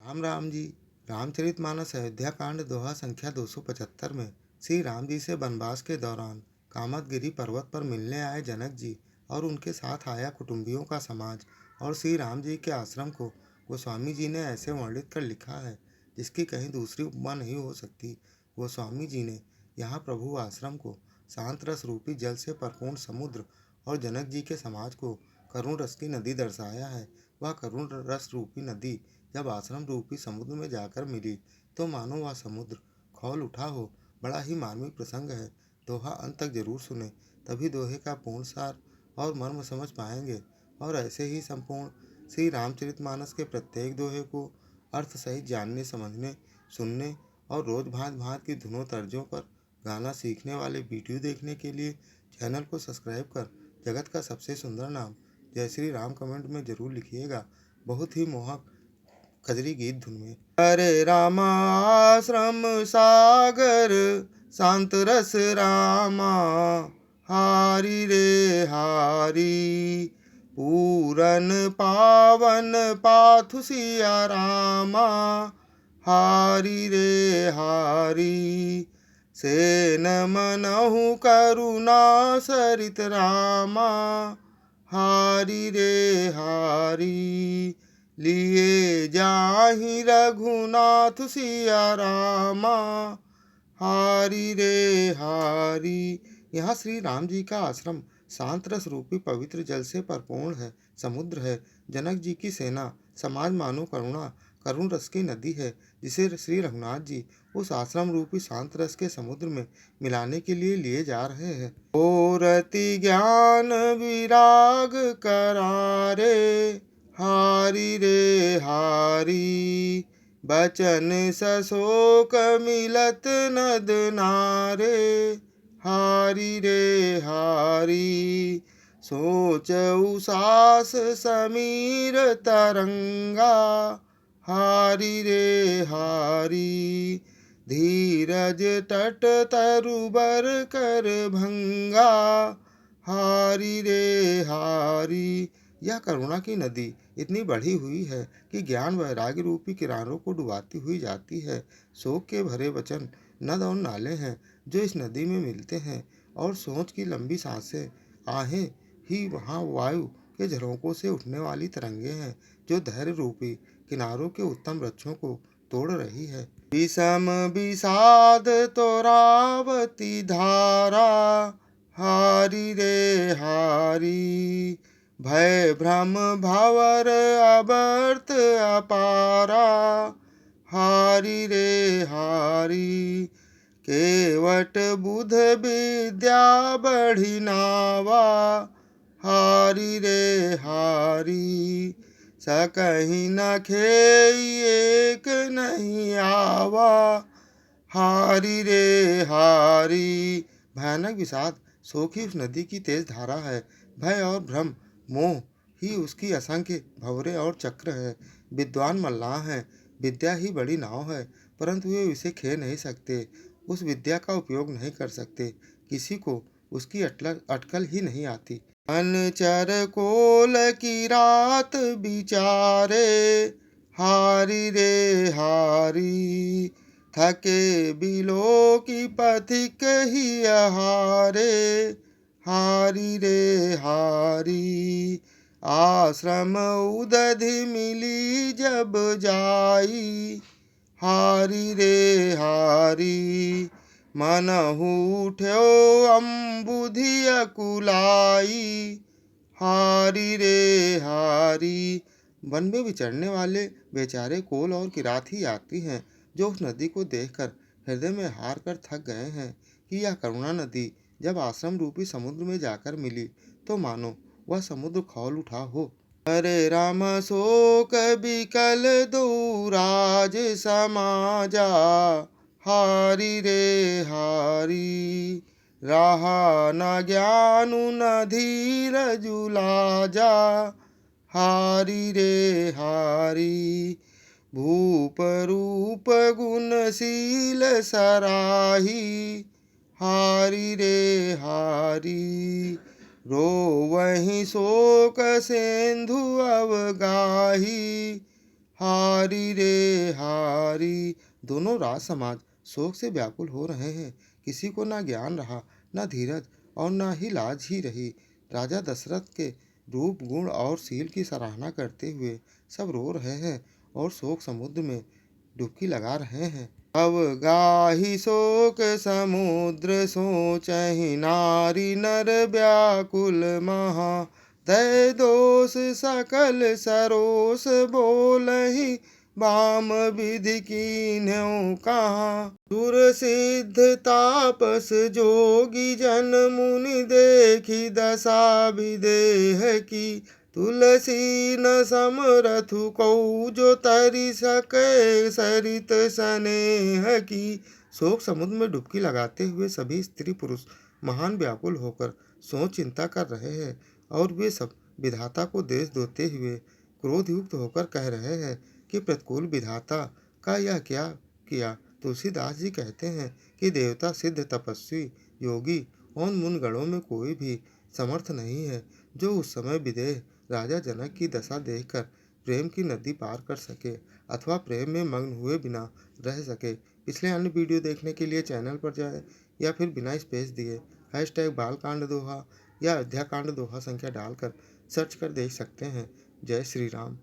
राम राम जी। रामचरितमानस अयोध्या कांड दोहा संख्या 275 में श्री राम जी से वनवास के दौरान कामतगिरी पर्वत पर मिलने आए जनक जी और उनके साथ आया कुटुंबियों का समाज और श्री राम जी के आश्रम को गोस्वामी जी ने ऐसे वर्णित कर लिखा है जिसकी कहीं दूसरी उपमा नहीं हो सकती। गोस्वामी जी ने यहाँ प्रभु आश्रम को शांत रस रूपी जल से परिपूर्ण समुद्र और जनक जी के समाज को करुण रस की नदी दर्शाया है। वह करुण रस रूपी नदी जब आश्रम रूपी समुद्र में जाकर मिली तो मानो वह समुद्र खौल उठा हो। बड़ा ही मार्मिक प्रसंग है। दोहा अंत तक जरूर सुने, तभी दोहे का पूर्ण सार और मर्म समझ पाएंगे। और ऐसे ही संपूर्ण श्री रामचरितमानस के प्रत्येक दोहे को अर्थ सहित जानने, समझने, सुनने और रोज भांत भांत की धुनों तर्जों पर गाना सीखने वाले वीडियो देखने के लिए चैनल को सब्सक्राइब कर जगत का सबसे सुंदर नाम जय श्री राम कमेंट में जरूर लिखिएगा। बहुत ही मोहक कजरी गीत धुन में। हरे रामा आश्रम सागर शांत रस रामा, हारी रे हारी पूरन पावन पाथु सिया रामा, हारी रे हारी सेन मनहु करुणा सरित रामा, हारी रे हारी लिए जाहि रघुनाथ सिया रामा, हारी रे हारी। यहाँ श्री राम जी का आश्रम शांत रस रूपी पवित्र जल से परिपूर्ण है, समुद्र है। जनक जी की सेना समाज मानो करुण रस की नदी है, जिसे श्री रघुनाथ जी उस आश्रम रूपी शांत रस के समुद्र में मिलाने के लिए लिए जा रहे हैं। ओरति ज्ञान विराग करारे, हारी रे हारी बचन सशोक मिलत नद नारे, हारी रे हारी सोच उसास समीर तरंगा, हारी रे हारी धीरज तट तरुबर कर भंगा, हारी रे हारी। यह करुणा की नदी इतनी बढ़ी हुई है कि ज्ञान वैराग्य रूपी किनारों को डुबाती हुई जाती है। शोक के भरे वचन नद और नाले हैं जो इस नदी में मिलते हैं, और सोच की लंबी सांसें आहें ही वहाँ वायु के झरोकों से उठने वाली तरंगे हैं जो धैर्य रूपी किनारों के उत्तम वृक्षों को तोड़ रही है। विषम विषाद तोरावती धारा, हारी रे हारी भय भ्रम भंवर अवर्त अपारा, हारी रे हारी केवट बुध विद्या बढ़ी नावा, हारी रे हारी सकहीं न खेई एक नहीं आवा, हारी रे हारी। भयानक विषाद शोक ही उस नदी की तेज धारा है। भय और भ्रम मोह ही उसकी असंख्य भंवरे और चक्र है। विद्वान मल्लाह हैं, विद्या ही बड़ी नाव है, परंतु वे इसे खे नहीं सकते, उस विद्या का उपयोग नहीं कर सकते। किसी को उसकी अटकल ही नहीं आती। अनचर कोल की रात बिचारे, हारी रे हारी थके बिलो की पथिक ही हारे, हारी रे हारी आश्रम उदधि मिली जब जाई, हारी रे हारी मनहु उठ्यो अम्बुधि अकुलाई, हारी रे हारी। वन में विचरने वाले बेचारे कोल और किरात ही यात्री हैं जो उस नदी को देखकर हृदय में हार कर थक गए हैं कि यह करुणा नदी जब आश्रम रूपी समुद्र में जाकर मिली तो मानो वह समुद्र खौल उठा हो। हरे राम शोक बिकल दूराज समाजा, हारी रे हारी रहा न ज्ञानु न धीरजु लाजा, हारी रे हारी भूप रूप गुणशील सराही, हारी रे हारी रोवहि शोक सिंधु अवगाही, हारी रे हारी। दोनों राज समाज शोक से व्याकुल हो रहे हैं। किसी को ना ज्ञान रहा, ना धीरज, और ना ही लाज ही रही। राजा दशरथ के रूप, गुण और शील की सराहना करते हुए सब रो रहे हैं और शोक समुद्र में डुबकी लगा रहे हैं। अब गाहि शोक समुद्र सोचहि नारी नर व्याकुल महा। तय दोष सकल सरोष बोलहि वाम विधि कीन्ह्यो कहाँ। सुर सिद्ध तापस जोगी जन मुनि देखी दशा विदेह की। तुलसी न समरथु कौ जो तरि सके सरित स्नेह की। शोक समुद्र में डुबकी लगाते हुए सभी स्त्री पुरुष महान व्याकुल होकर सोच चिंता कर रहे हैं, और वे सब विधाता को देश देते हुए क्रोधयुक्त होकर कह रहे हैं कि प्रतिकूल विधाता का यह क्या किया। तुलसीदास जी कहते हैं कि देवता, सिद्ध, तपस्वी, योगी और मुनगणों में कोई भी समर्थ नहीं है जो उस समय विदेह राजा जनक की दशा देखकर प्रेम की नदी पार कर सके अथवा प्रेम में मग्न हुए बिना रह सके। पिछले अन्य वीडियो देखने के लिए चैनल पर जाएं या फिर बिना स्पेस दिए #बालकांड दोहा या अयोध्या कांड दोहा संख्या डालकर सर्च कर देख सकते हैं। जय श्री राम।